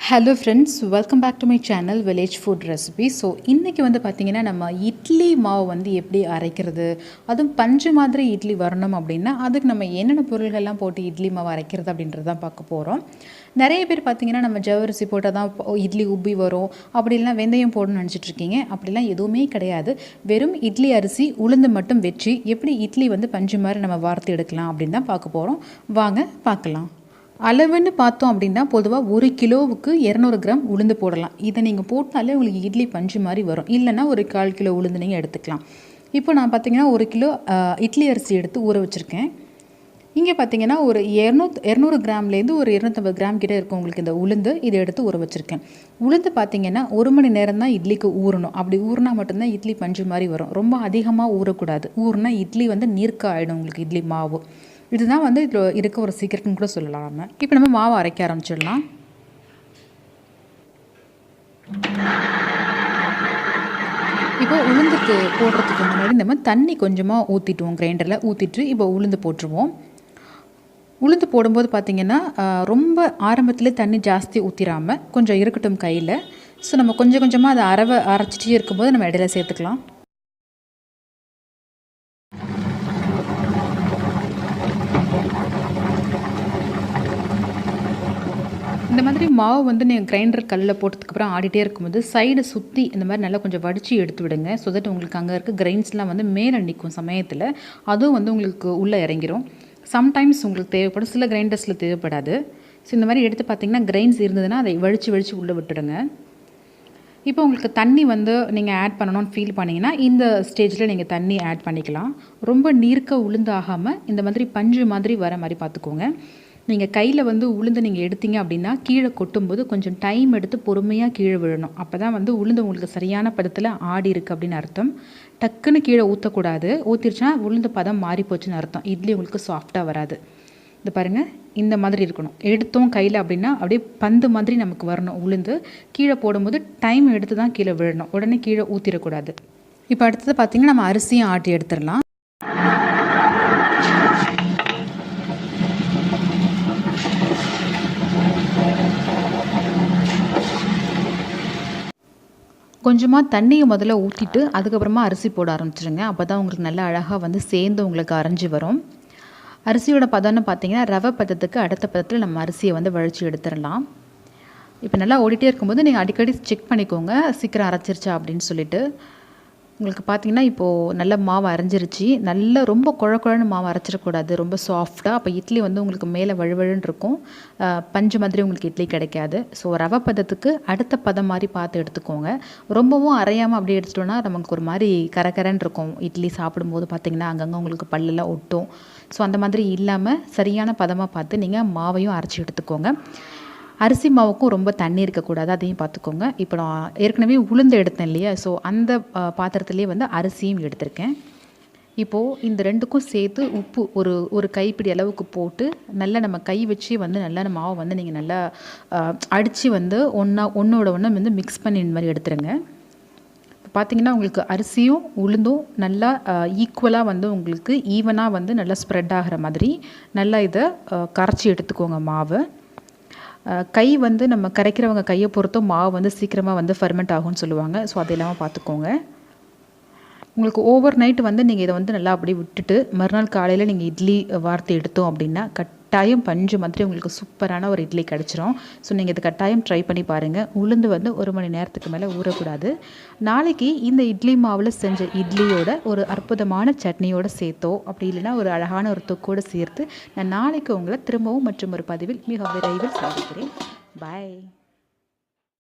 Hello friends, welcome back to my channel village food recipe. So இன்றைக்கி வந்து பார்த்திங்கன்னா நம்ம இட்லி மாவு வந்து எப்படி அரைக்கிறது, அதுவும் பஞ்சு மாதிரி இட்லி வரணும் அப்படின்னா அதுக்கு நம்ம என்னென்ன பொருள்கள்லாம் போட்டு இட்லி மாவு அரைக்கிறது அப்படின்றது தான் பார்க்க போகிறோம். நிறைய பேர் பார்த்திங்கன்னா நம்ம ஜவ்வரிசி போட்டால் தான் இட்லி உப்பி வரும், அப்படி இல்லைனா வெந்தயம் போடணும்னு நினச்சிட்ருக்கீங்க. அப்படிலாம் எதுவுமே கிடையாது. வெறும் இட்லி அரிசி உளுந்து மட்டும் வச்சு எப்படி இட்லி வந்து பஞ்சு மாதிரி நம்ம வார்த்து எடுக்கலாம் அப்படின்னு தான் பார்க்க போகிறோம். வாங்க பார்க்கலாம். அளவுன்னு பார்த்தோம் அப்படின்னா பொதுவாக 1 கிலோவுக்கு 200 கிராம் உளுந்து போடலாம். இதை நீங்கள் போட்டாலே உங்களுக்கு இட்லி பஞ்சு மாதிரி வரும். இல்லைனா ஒரு 1/4 கிலோ உளுந்து நீங்கள் எடுத்துக்கலாம். இப்போ நான் பார்த்தீங்கன்னா 1 கிலோ இட்லி அரிசி எடுத்து ஊற வச்சுருக்கேன். இங்கே பார்த்தீங்கன்னா ஒரு 200 கிராம்லேருந்து ஒரு 250 கிராம் கிட்டே இருக்கும் உங்களுக்கு இந்த உளுந்து. இதை எடுத்து ஊற வச்சுருக்கேன். உளுந்து பார்த்தீங்கன்னா 1 மணி நேரம் தான் இட்லிக்கு ஊறணும். அப்படி ஊறினா மட்டும்தான் இட்லி பஞ்சு மாதிரி வரும். ரொம்ப அதிகமாக ஊறக்கூடாது. ஊறினா இட்லி வந்து நீர்க்க ஆகிடும் உங்களுக்கு இட்லி மாவு. இதுதான் வந்து இதில் இருக்க ஒரு சீக்கிரட்னு கூட சொல்லலாம். நம்ம இப்போ நம்ம மாவு அரைக்க ஆரம்பிச்சிடலாம். இப்போ உளுந்துக்கு போடுறதுக்கு முன்னாடி நம்ம தண்ணி கொஞ்சமாக ஊற்றிட்டுவோம். கிரைண்டரில் ஊற்றிட்டு இப்போ உளுந்து போட்டுருவோம். உளுந்து போடும்போது பார்த்திங்கன்னா ரொம்ப ஆரம்பத்திலே தண்ணி ஜாஸ்தி ஊற்றிடாமல் கொஞ்சம் இருக்கட்டும் கையில். ஸோ நம்ம கொஞ்சம் கொஞ்சமாக அதை அரைச்சிட்டே இருக்கும்போது நம்ம இடையில சேர்த்துக்கலாம். இந்த மாதிரி மாவு வந்து நீங்கள் கிரைண்டர் கல்லில் போட்டதுக்கப்புறம் ஆடிட்டே இருக்கும்போது சைடு சுற்றி இந்த மாதிரி நல்லா கொஞ்சம் வடித்து எடுத்து விடுங்க. ஸோ தட் உங்களுக்கு அங்கே இருக்க கிரைன்ஸ்லாம் வந்து மேலே நிற்கும் சமயத்தில். அதுவும் வந்து உங்களுக்கு உள்ளே இறங்கிரும். சம்டைம்ஸ் உங்களுக்கு தேவைப்படும், சில கிரைண்டர்ஸில் தேவைப்படாது. ஸோ இந்த மாதிரி எடுத்து பார்த்திங்கன்னா கிரைன்ஸ் இருந்ததுன்னா அதை வடித்து உள்ளே விட்டுடுங்க. இப்போ உங்களுக்கு தண்ணி வந்து நீங்கள் ஆட் பண்ணணும்னு ஃபீல் பண்ணிங்கன்னா இந்த ஸ்டேஜில் நீங்கள் தண்ணி ஆட் பண்ணிக்கலாம். ரொம்ப நீர்க்க உளுந்தாகாமல் இந்த மாதிரி பஞ்சு மாதிரி வர மாதிரி பார்த்துக்கோங்க. நீங்கள் கையில் வந்து உளுந்து நீங்கள் எடுத்தீங்க அப்படின்னா கீழே கொட்டும்போது கொஞ்சம் டைம் எடுத்து பொறுமையாக கீழே விழணும். அப்போ தான் வந்து உளுந்து உங்களுக்கு சரியான பதத்தில் ஆடி இருக்குது அப்படின்னு அர்த்தம். டக்குன்னு கீழே ஊற்றக்கூடாது. ஊற்றிருச்சுன்னா உளுந்து பதம் மாறி போச்சுன்னு அர்த்தம். இட்லி உங்களுக்கு சாஃப்டாக வராது. இது பாருங்கள், இந்த மாதிரி இருக்கணும். எடுத்தோம் கையில் அப்படின்னா அப்படியே பந்து மாதிரி நமக்கு வரணும். உளுந்து கீழே போடும்போது டைம் எடுத்து தான் கீழே விழணும். உடனே கீழே ஊற்றிடக்கூடாது. இப்போ அடுத்தது பார்த்திங்கன்னா நம்ம அரிசியும் ஆட்டி எடுத்துடலாம். கொஞ்சமாக தண்ணியை முதல்ல ஊற்றிட்டு அதுக்கப்புறமா அரிசி போட ஆரம்பிச்சிருங்க. அப்போ தான் உங்களுக்கு நல்லா அழகாக வந்து சேர்ந்து உங்களுக்கு அரைஞ்சி வரும். அரிசியோட பதம்னு பார்த்தீங்கன்னா ரவை பதத்துக்கு அடுத்த பதத்தில் நம்ம அரிசியை வந்து வழித்து எடுத்துடலாம். இப்போ நல்லா ஓடிட்டே இருக்கும்போது நீங்கள் அடிக்கடி செக் பண்ணிக்கோங்க சீக்கிரம் அரைச்சிருச்சா அப்படின்னு சொல்லிட்டு. உங்களுக்கு பார்த்தீங்கன்னா இப்போது நல்ல மாவு அரைஞ்சிருச்சு. நல்ல ரொம்ப குழன்னு மாவு அரைச்சிடக்கூடாது, ரொம்ப சாஃப்டாக. அப்போ இட்லி வந்து உங்களுக்கு மேலே வழுவழுன்னு இருக்கும். பஞ்சு மாதிரி உங்களுக்கு இட்லி கிடைக்காது. ஸோ ரவை பதத்துக்கு அடுத்த பதம் மாதிரி பார்த்து எடுத்துக்கோங்க. ரொம்பவும் அரையாமல் அப்படியே எடுத்துட்டோன்னா நமக்கு ஒரு மாதிரி கரகரன்னு இருக்கும். இட்லி சாப்பிடும்போது பார்த்திங்கன்னா அங்கங்கே உங்களுக்கு பல்லெல்லாம் ஒட்டும். ஸோ அந்த மாதிரி இல்லாமல் சரியான பதமாக பார்த்து நீங்கள் மாவையும் அரைச்சி எடுத்துக்கோங்க. அரிசி மாவுக்கும் ரொம்ப தண்ணி இருக்கக்கூடாது, அதையும் பார்த்துக்கோங்க. இப்போ நான் ஏற்கனவே உளுந்து எடுத்தேன் இல்லையா, ஸோ அந்த பாத்திரத்துலேயே வந்து அரிசியும் எடுத்திருக்கேன். இப்போது இந்த ரெண்டுக்கும் சேர்த்து உப்பு ஒரு கைப்பிடி அளவுக்கு போட்டு நல்லா நம்ம கை வச்சு வந்து நல்லா நம்ம மாவை வந்து நீங்கள் நல்லா அடித்து வந்து ஒன்றோட ஒன்று வந்து மிக்ஸ் பண்ணி இந்த மாதிரி எடுத்துருங்க. இப்போ பார்த்தீங்கன்னா உங்களுக்கு அரிசியும் உளுந்தும் நல்லா ஈக்குவலாக வந்து உங்களுக்கு ஈவனாக வந்து நல்லா ஸ்ப்ரெட் ஆகிற மாதிரி நல்லா இதை கரைச்சி எடுத்துக்கோங்க மாவு. கை வந்து நம்ம கரைக்கிறவங்க கையை பொறுத்தும் மாவு வந்து சீக்கிரமாக வந்து ஃபெர்மெண்ட் ஆகும்னு சொல்லுவாங்க. ஸோ அது இல்லாமல் பார்த்துக்கோங்க. உங்களுக்கு ஓவர் நைட் வந்து நீங்கள் இதை வந்து நல்லா அப்படியே விட்டுட்டு மறுநாள் காலையில் நீங்கள் இட்லி வார்த்து எடுத்தோம் அப்படின்னா கட்டாயம் பஞ்சு மாதிரி உங்களுக்கு சூப்பரான ஒரு இட்லி கிடச்சிரும். ஸோ நீங்கள் இது கட்டாயம் ட்ரை பண்ணி பாருங்கள். உளுந்து வந்து 1 மணி நேரத்துக்கு மேலே ஊறக்கூடாது. நாளைக்கு இந்த இட்லி மாவில் செஞ்ச இட்லியோட ஒரு அற்புதமான சட்னியோடு சேர்த்தோ அப்படி இல்லைன்னா ஒரு அழகான ஒரு தொக்கோடு சேர்த்து நான் நாளைக்கு உங்களை திரும்பவும் மற்றும் ஒரு பதிவில் மிக விரைவில் சந்திக்கிறேன். பாய்.